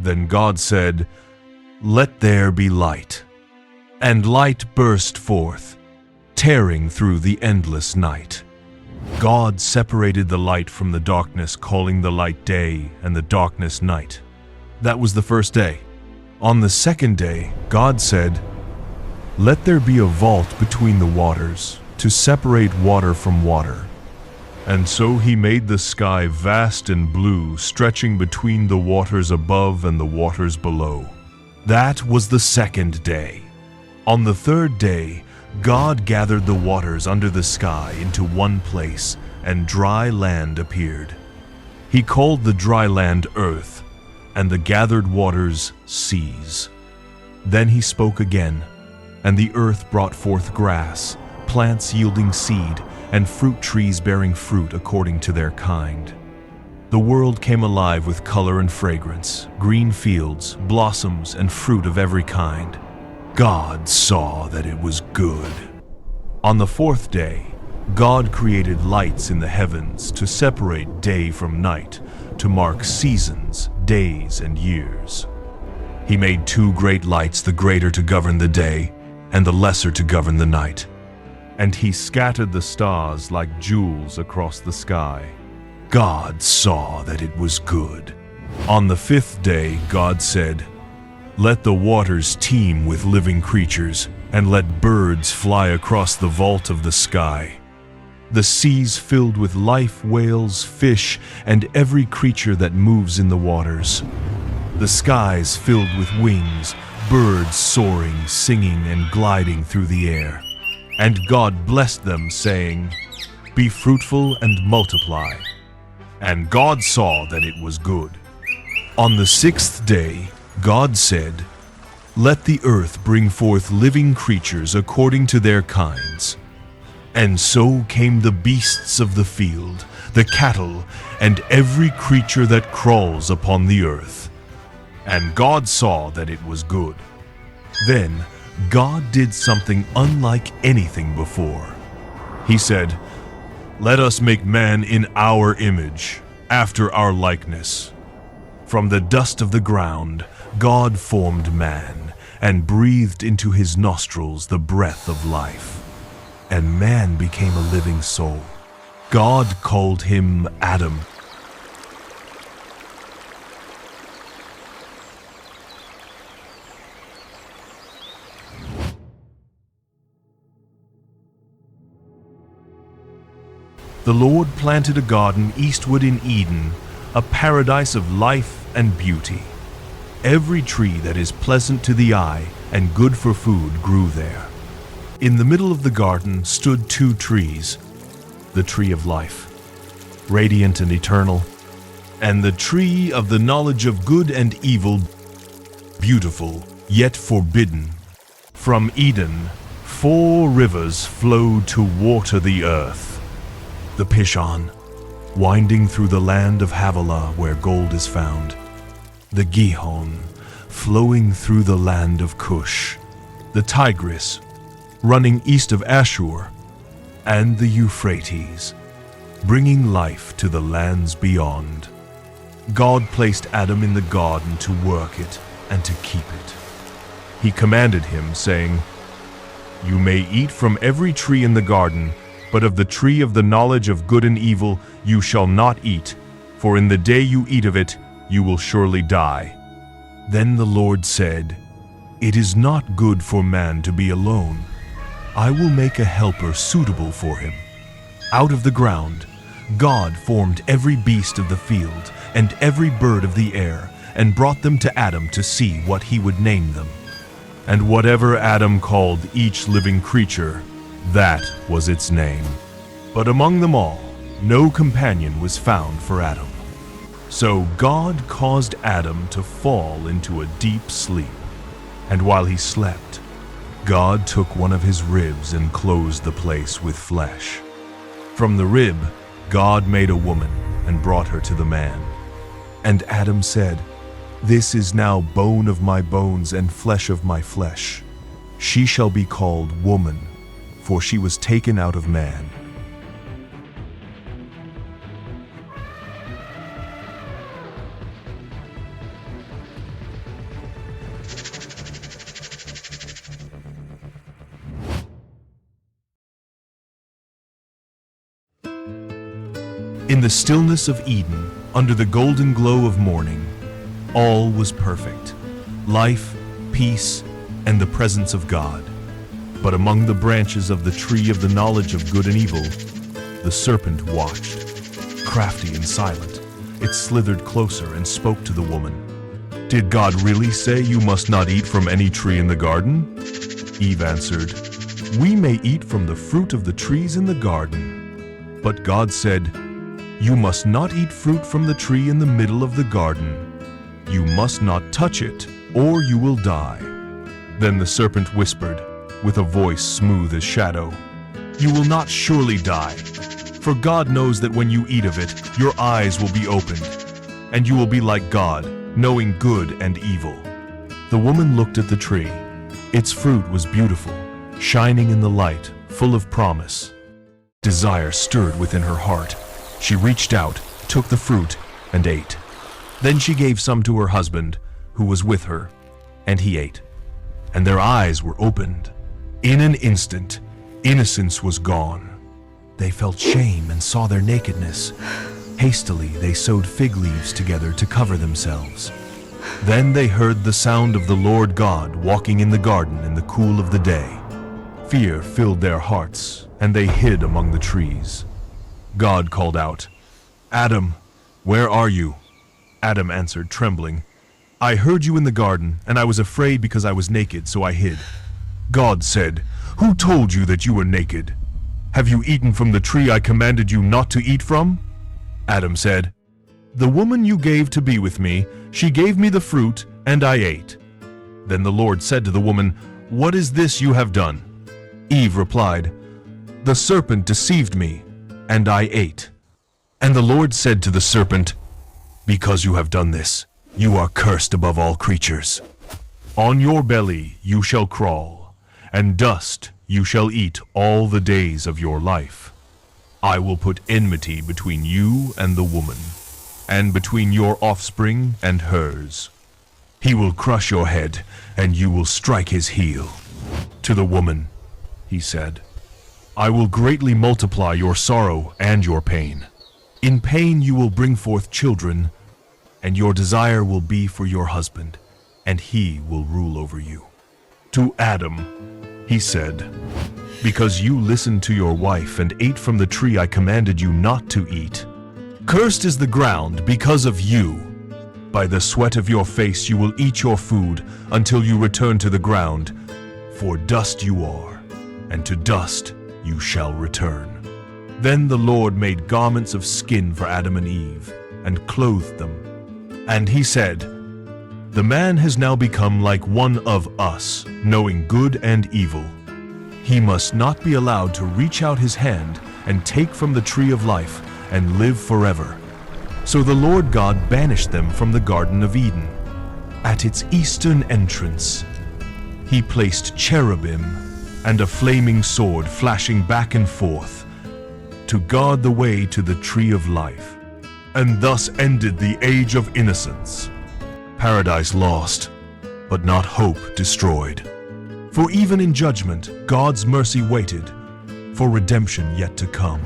Then God said, "Let there be light." And light burst forth, tearing through the endless night. God separated the light from the darkness, calling the light day and the darkness night. That was the first day. On the second day, God said, "Let there be a vault between the waters, to separate water from water." And so he made the sky vast and blue, stretching between the waters above and the waters below. That was the second day. On the third day, God gathered the waters under the sky into one place, and dry land appeared. He called the dry land earth, and the gathered waters seas. Then he spoke again, and the earth brought forth grass, plants yielding seed, and fruit trees bearing fruit according to their kind. The world came alive with color and fragrance, green fields, blossoms, and fruit of every kind. God saw that it was good. On the fourth day, God created lights in the heavens to separate day from night, to mark seasons, days, and years. He made two great lights, the greater to govern the day, and the lesser to govern the night. And he scattered the stars like jewels across the sky. God saw that it was good. On the fifth day, God said, "Let the waters teem with living creatures, and let birds fly across the vault of the sky. The seas filled with life, whales, fish, and every creature that moves in the waters. The skies filled with wings, birds soaring, singing, and gliding through the air." And God blessed them, saying, "Be fruitful and multiply." And God saw that it was good. On the sixth day, God said, "Let the earth bring forth living creatures according to their kinds." And so came the beasts of the field, the cattle, and every creature that crawls upon the earth. And God saw that it was good. Then God did something unlike anything before. He said, "Let us make man in our image, after our likeness." From the dust of the ground, God formed man, and breathed into his nostrils the breath of life. And man became a living soul. God called him Adam. The Lord planted a garden eastward in Eden, a paradise of life and beauty. Every tree that is pleasant to the eye and good for food grew there. In the middle of the garden stood two trees, the tree of life, radiant and eternal, and the tree of the knowledge of good and evil, beautiful yet forbidden. From Eden, 4 rivers flowed to water the earth. The Pishon, winding through the land of Havilah where gold is found. The Gihon, flowing through the land of Cush. The Tigris, running east of Ashur. And the Euphrates, bringing life to the lands beyond. God placed Adam in the garden to work it and to keep it. He commanded him, saying, "You may eat from every tree in the garden, but of the tree of the knowledge of good and evil you shall not eat, for in the day you eat of it you will surely die." Then the Lord said, "It is not good for man to be alone. I will make a helper suitable for him." Out of the ground, God formed every beast of the field and every bird of the air, and brought them to Adam to see what he would name them. And whatever Adam called each living creature, that was its name. But among them all, no companion was found for Adam. So God caused Adam to fall into a deep sleep. And while he slept, God took one of his ribs and closed the place with flesh. From the rib, God made a woman and brought her to the man. And Adam said, "This is now bone of my bones and flesh of my flesh. She shall be called woman, for she was taken out of man." In the stillness of Eden, under the golden glow of morning, all was perfect. Life, peace, and the presence of God. But among the branches of the tree of the knowledge of good and evil, the serpent watched. Crafty and silent, it slithered closer and spoke to the woman. "Did God really say you must not eat from any tree in the garden?" Eve answered, "We may eat from the fruit of the trees in the garden." But God said, "You must not eat fruit from the tree in the middle of the garden. You must not touch it, or you will die." Then the serpent whispered, with a voice smooth as shadow, "You will not surely die, for God knows that when you eat of it, your eyes will be opened, and you will be like God, knowing good and evil." The woman looked at the tree. Its fruit was beautiful, shining in the light, full of promise. Desire stirred within her heart. She reached out, took the fruit, and ate. Then she gave some to her husband, who was with her, and he ate. And their eyes were opened. In an instant, innocence was gone. They felt shame and saw their nakedness. Hastily, they sewed fig leaves together to cover themselves. Then they heard the sound of the Lord God walking in the garden in the cool of the day. Fear filled their hearts, and they hid among the trees. God called out, "Adam, where are you?" Adam answered, trembling, "I heard you in the garden, and I was afraid because I was naked, so I hid." God said, "Who told you that you were naked? Have you eaten from the tree I commanded you not to eat from?" Adam said, "The woman you gave to be with me, she gave me the fruit, and I ate." Then the Lord said to the woman, "What is this you have done?" Eve replied, "The serpent deceived me, and I ate." And the Lord said to the serpent, "Because you have done this, you are cursed above all creatures. On your belly you shall crawl, and dust you shall eat all the days of your life. I will put enmity between you and the woman, and between your offspring and hers. He will crush your head, and you will strike his heel." To the woman, he said, "I will greatly multiply your sorrow and your pain. In pain you will bring forth children, and your desire will be for your husband, and he will rule over you." To Adam, he said, "Because you listened to your wife and ate from the tree I commanded you not to eat, cursed is the ground because of you. By the sweat of your face you will eat your food until you return to the ground, for dust you are, and to dust you shall return." Then the Lord made garments of skin for Adam and Eve, and clothed them. And he said, "The man has now become like one of us, knowing good and evil. He must not be allowed to reach out his hand and take from the tree of life and live forever." So the Lord God banished them from the Garden of Eden. At its eastern entrance, he placed cherubim and a flaming sword flashing back and forth to guard the way to the tree of life. And thus ended the age of innocence. Paradise lost, but not hope destroyed. For even in judgment, God's mercy waited for redemption yet to come.